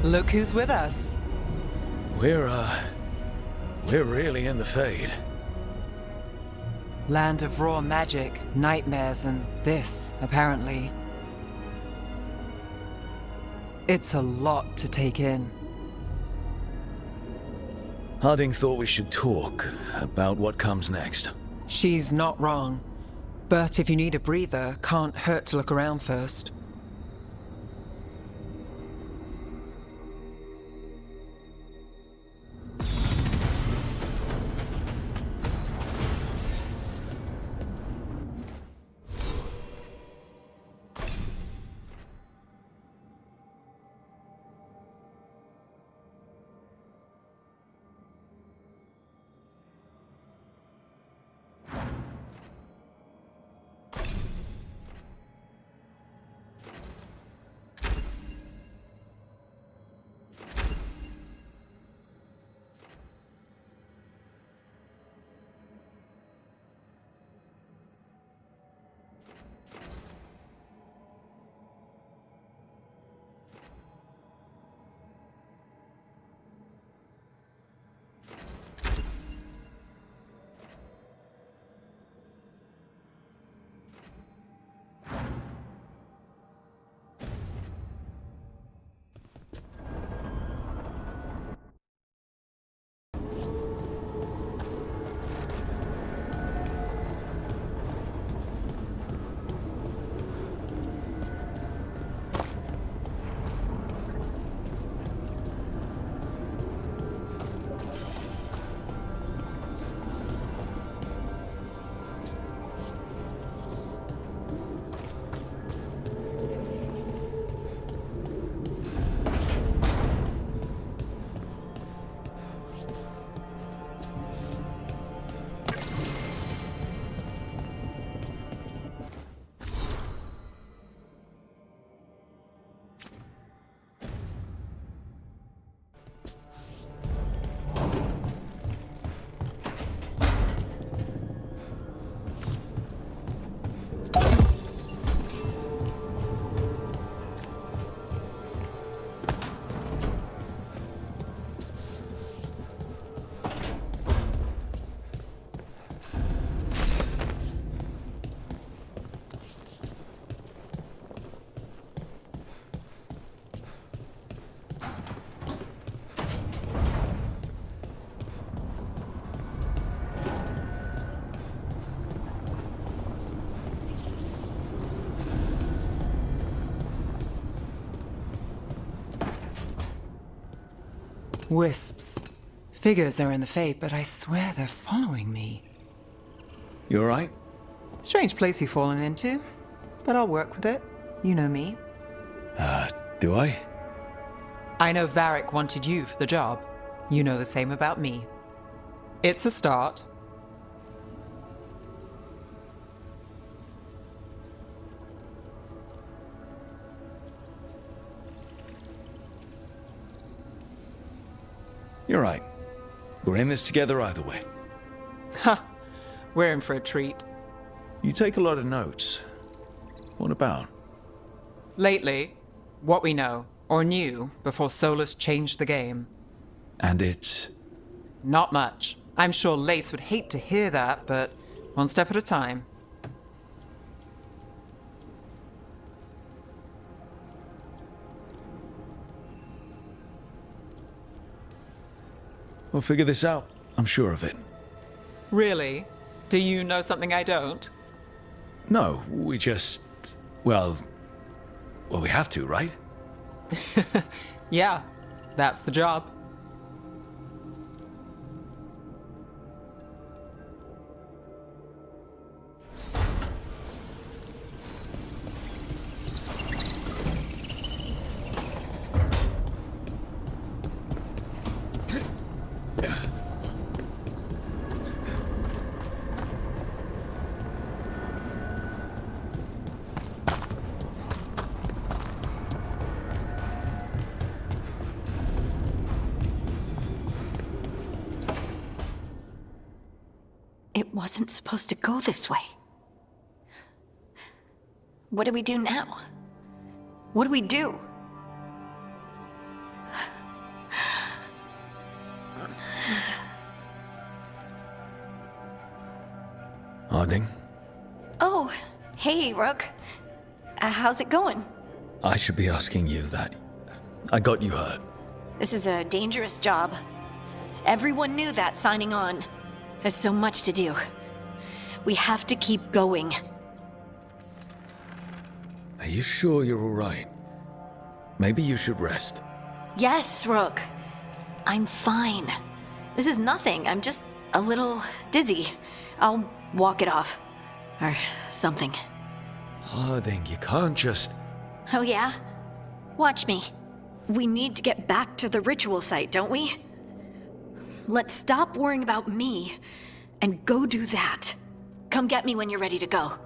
Look who's with us. We're really in the Fade. Land of raw magic, nightmares, and this, apparently. It's a lot to take in. Harding thought we should talk about what comes next. She's not wrong. But if you need a breather, can't hurt to look around first. Wisps. Figures are in the Fade, but I swear they're following me. You alright? Strange place you've fallen into, but I'll work with it. You know me. Do I? I know Varric wanted you for the job. You know the same about me. It's a start. You're right. We're in this together either way. Ha! We're in for a treat. You take a lot of notes. What about? Lately, what we know, or knew, before Solus changed the game. And it's... Not much. I'm sure Lace would hate to hear that, but one step at a time. We'll figure this out. I'm sure of it. Really? Do you know something I don't? No, we just... Well, we have to, right? Yeah, that's the job. It wasn't supposed to go this way. What do we do now? What do we do? Harding, Oh, hey, Rook. How's it going? I should be asking you that. I got you hurt. This is a dangerous job. Everyone knew that signing on. There's so much to do. We have to keep going. Are you sure you're all right? Maybe you should rest. Yes, Rook. I'm fine. This is nothing. I'm just a little dizzy. I'll walk it off. Or something. Harding, you can't just... Oh, yeah? Watch me. We need to get back to the ritual site, don't we? Let's stop worrying about me and go do that. Come get me when you're ready to go.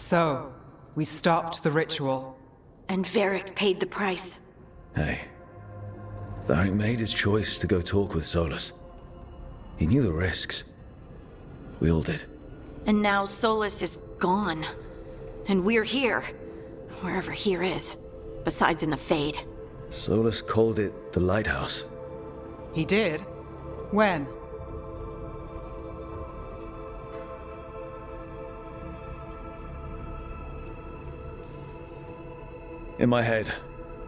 So, we stopped the ritual. And Varric paid the price. Hey. Varric made his choice to go talk with Solus. He knew the risks. We all did. And now Solus is gone. And we're here. Wherever here is. Besides in the Fade. Solus called it the Lighthouse. He did? When? In my head,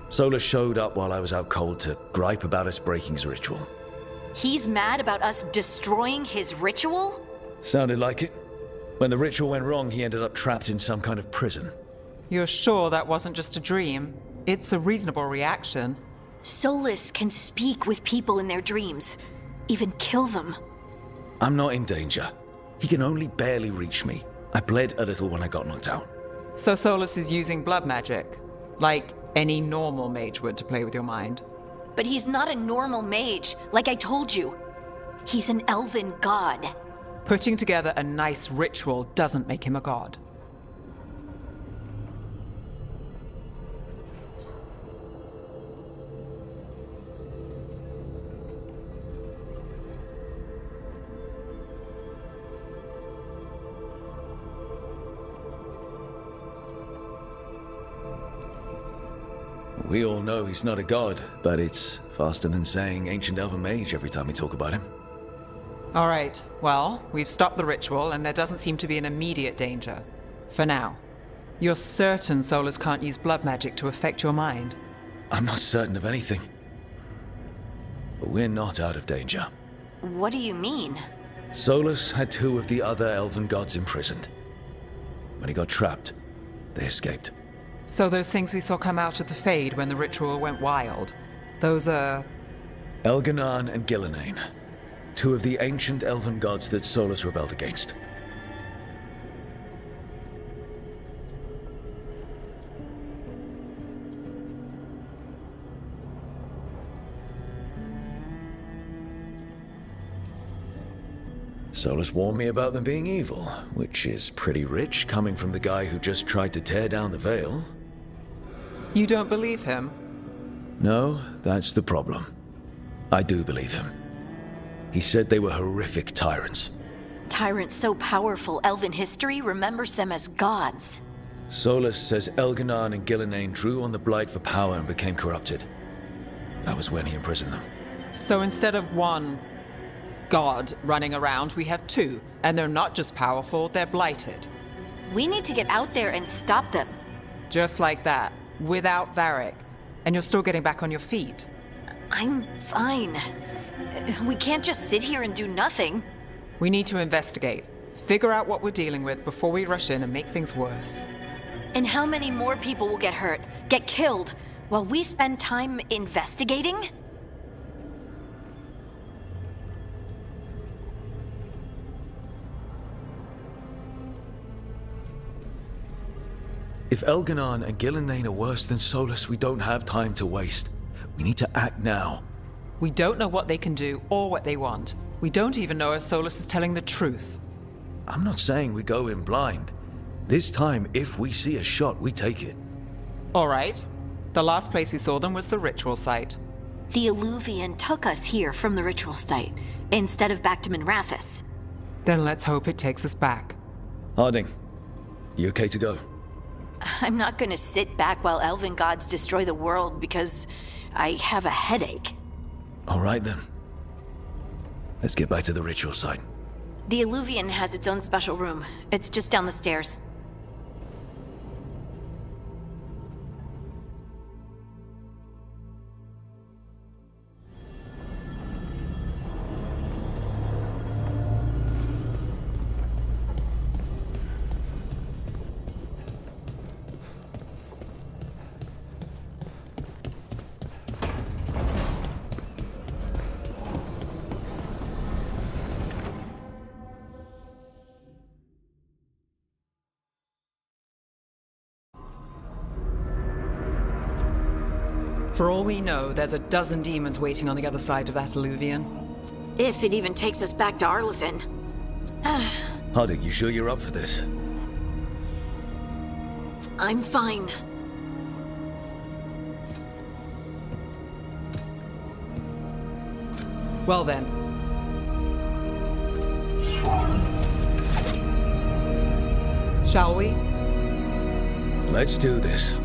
Solus showed up while I was out cold to gripe about us breaking his ritual. He's mad about us destroying his ritual? Sounded like it. When the ritual went wrong, he ended up trapped in some kind of prison. You're sure that wasn't just a dream? It's a reasonable reaction. Solus can speak with people in their dreams. Even kill them. I'm not in danger. He can only barely reach me. I bled a little when I got knocked out. So Solus is using blood magic? Like any normal mage would to play with your mind? But he's not a normal mage, like I told you. He's an elven god. Putting together a nice ritual doesn't make him a god. We all know he's not a god, but it's faster than saying ancient elven mage every time we talk about him. All right, well, we've stopped the ritual and there doesn't seem to be an immediate danger. For now. You're certain Solus can't use blood magic to affect your mind? I'm not certain of anything. But we're not out of danger. What do you mean? Solus had two of the other elven gods imprisoned. When he got trapped, they escaped. So those things we saw come out of the Fade when the ritual went wild, those are... Elganan and Gillenane. Two of the ancient elven gods that Solus rebelled against. Solus warned me about them being evil, which is pretty rich coming from the guy who just tried to tear down the veil. You don't believe him? No, that's the problem. I do believe him. He said they were horrific tyrants. Tyrants so powerful, elven history remembers them as gods. Solus says Elganon and Gillenane drew on the Blight for power and became corrupted. That was when he imprisoned them. So instead of one god running around, we have two. And they're not just powerful, they're blighted. We need to get out there and stop them. Just like that, without Varric. And you're still getting back on your feet. I'm fine. We can't just sit here and do nothing. We need to investigate. Figure out what we're dealing with before we rush in and make things worse. And how many more people will get hurt, get killed, while we spend time investigating? If Elganon and Gillenane are worse than Solus, we don't have time to waste. We need to act now. We don't know what they can do or what they want. We don't even know if Solus is telling the truth. I'm not saying we go in blind. This time, if we see a shot, we take it. All right. The last place we saw them was the ritual site. The Illuvian took us here from the ritual site, instead of back to Minrathous. Then let's hope it takes us back. Harding, you okay to go? I'm not gonna sit back while elven gods destroy the world because I have a headache. All right then. Let's get back to the ritual site. The Illuvian has its own special room. It's just down the stairs. For all we know, there's a dozen demons waiting on the other side of that Illuvian. If it even takes us back to Arlathan. Harding, you sure you're up for this? I'm fine. Well then. Shall we? Let's do this.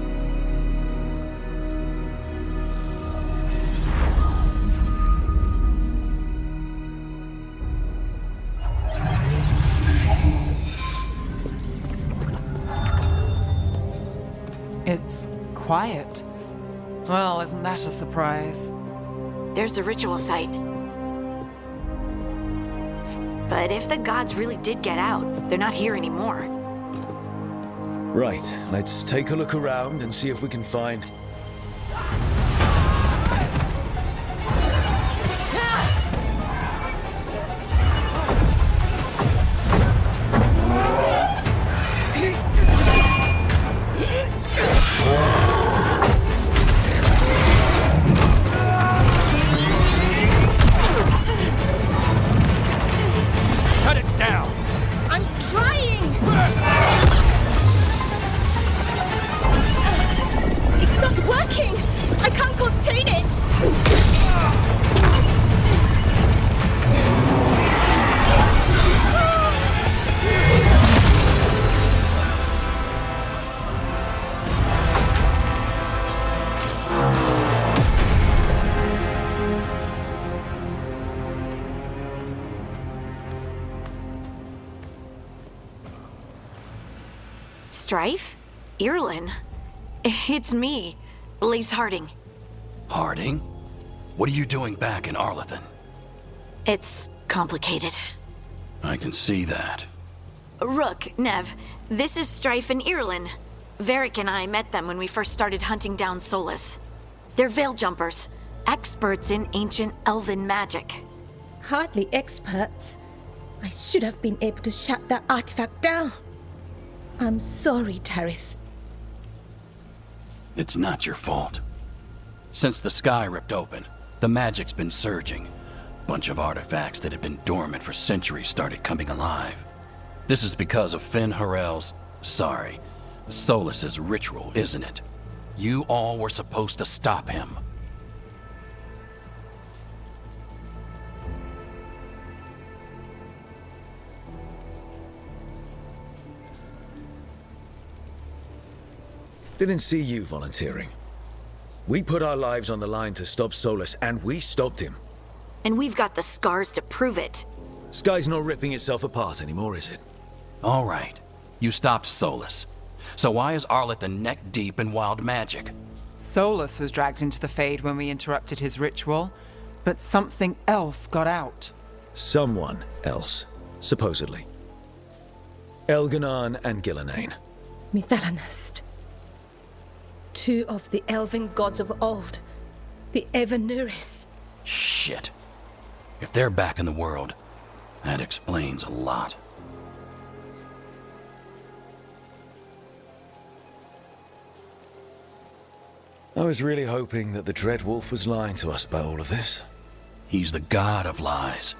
It's quiet. Well, isn't that a surprise? There's the ritual site. But if the gods really did get out, they're not here anymore. Right, let's take a look around and see if we can find... Cut it down! I'm trying! It's not working! I can't contain it! Strife? Irlin? It's me, Lise Harding. Harding? What are you doing back in Arlathan? It's complicated. I can see that. Rook, Nev, this is Strife and Irlin. Varric and I met them when we first started hunting down Solus. They're veil jumpers, experts in ancient elven magic. Hardly experts. I should have been able to shut that artifact down. I'm sorry, Tarith. It's not your fault. Since the sky ripped open, the magic's been surging. Bunch of artifacts that had been dormant for centuries started coming alive. This is because of Finn Harel's, Solus's ritual, isn't it? You all were supposed to stop him. Didn't see you volunteering. We put our lives on the line to stop Solus, and we stopped him. And we've got the scars to prove it. Sky's not ripping itself apart anymore, is it? All right, you stopped Solus. So why is Arleth neck deep in wild magic? Solus was dragged into the Fade when we interrupted his ritual, but something else got out. Someone else, supposedly. Elganan and Gillenane. Mithalanast. Two of the elven gods of old. The Evanuris. Shit. If they're back in the world, that explains a lot. I was really hoping that the Dread Wolf was lying to us about all of this. He's the god of lies.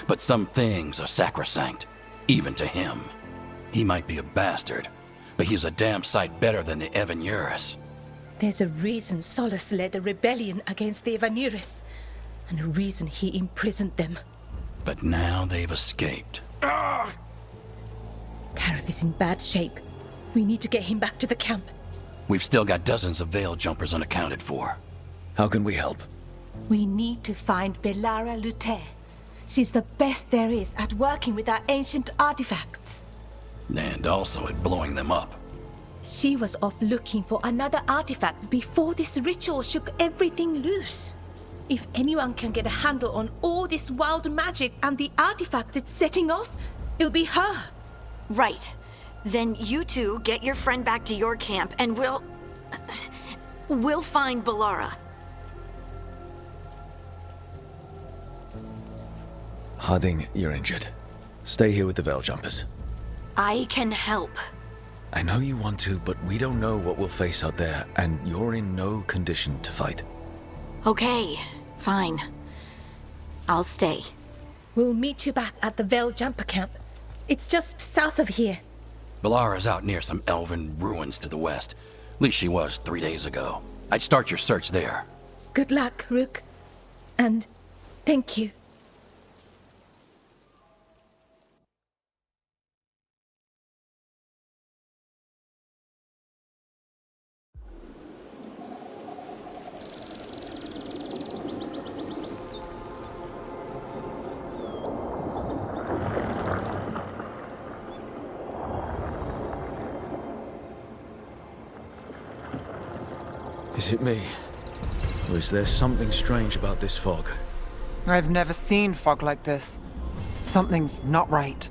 But some things are sacrosanct, even to him. He might be a bastard, but he's a damn sight better than the Evanuris. There's a reason Solus led a rebellion against the Evanuris, and a reason he imprisoned them. But now they've escaped. Tarith is in bad shape. We need to get him back to the camp. We've still got dozens of veil jumpers unaccounted for. How can we help? We need to find Belara Luthe. She's the best there is at working with our ancient artifacts. And also at blowing them up. She was off looking for another artifact before this ritual shook everything loose. If anyone can get a handle on all this wild magic and the artifacts it's setting off, it'll be her. Right. Then you two get your friend back to your camp and we'll find Belara. Harding, you're injured. Stay here with the Veil Jumpers. I can help. I know you want to, but we don't know what we'll face out there, and you're in no condition to fight. Okay, fine. I'll stay. We'll meet you back at the Veil Jumper camp. It's just south of here. Belara's out near some elven ruins to the west. At least she was 3 days ago. I'd start your search there. Good luck, Rook. And thank you. Is it me? Or is there something strange about this fog? I've never seen fog like this. Something's not right.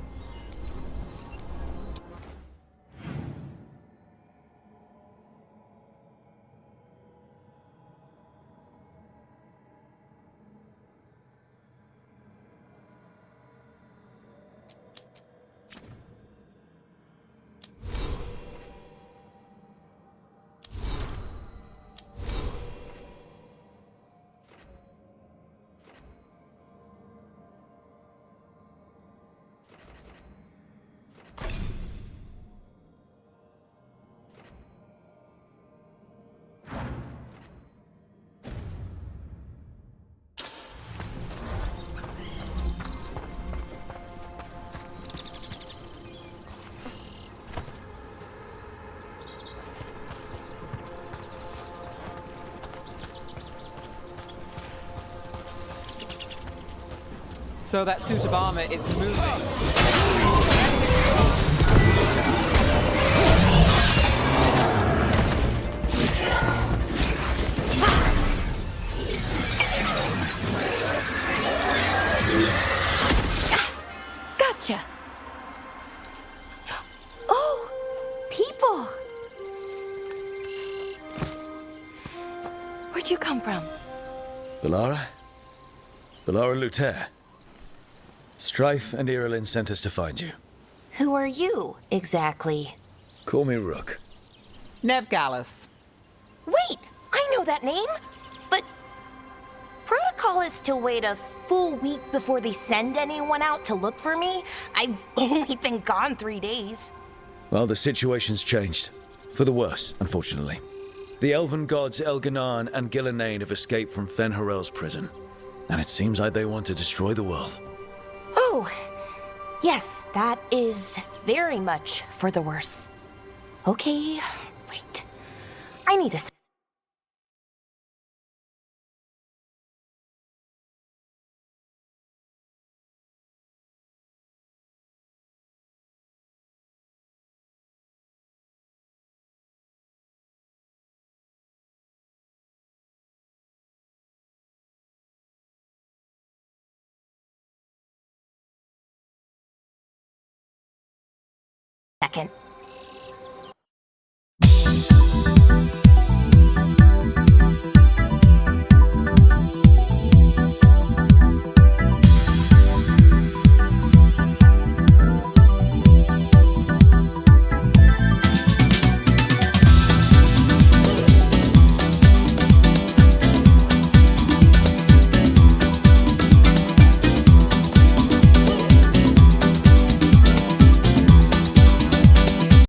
So that suit of armor is moving. Gotcha! Oh, people! Where'd you come from? Belara? Belara Luthe? Strife and Irilyn sent us to find you. Who are you, exactly? Call me Rook. Nev Gallus. Wait! I know that name! But... Protocol is to wait a full week before they send anyone out to look for me? I've only been gone 3 days. Well, the situation's changed. For the worse, unfortunately. The elven gods Elganan and Gillenane have escaped from Fen'Harel's prison. And it seems like they want to destroy the world. Oh, yes, that is very much for the worse. Okay, wait. I need a second.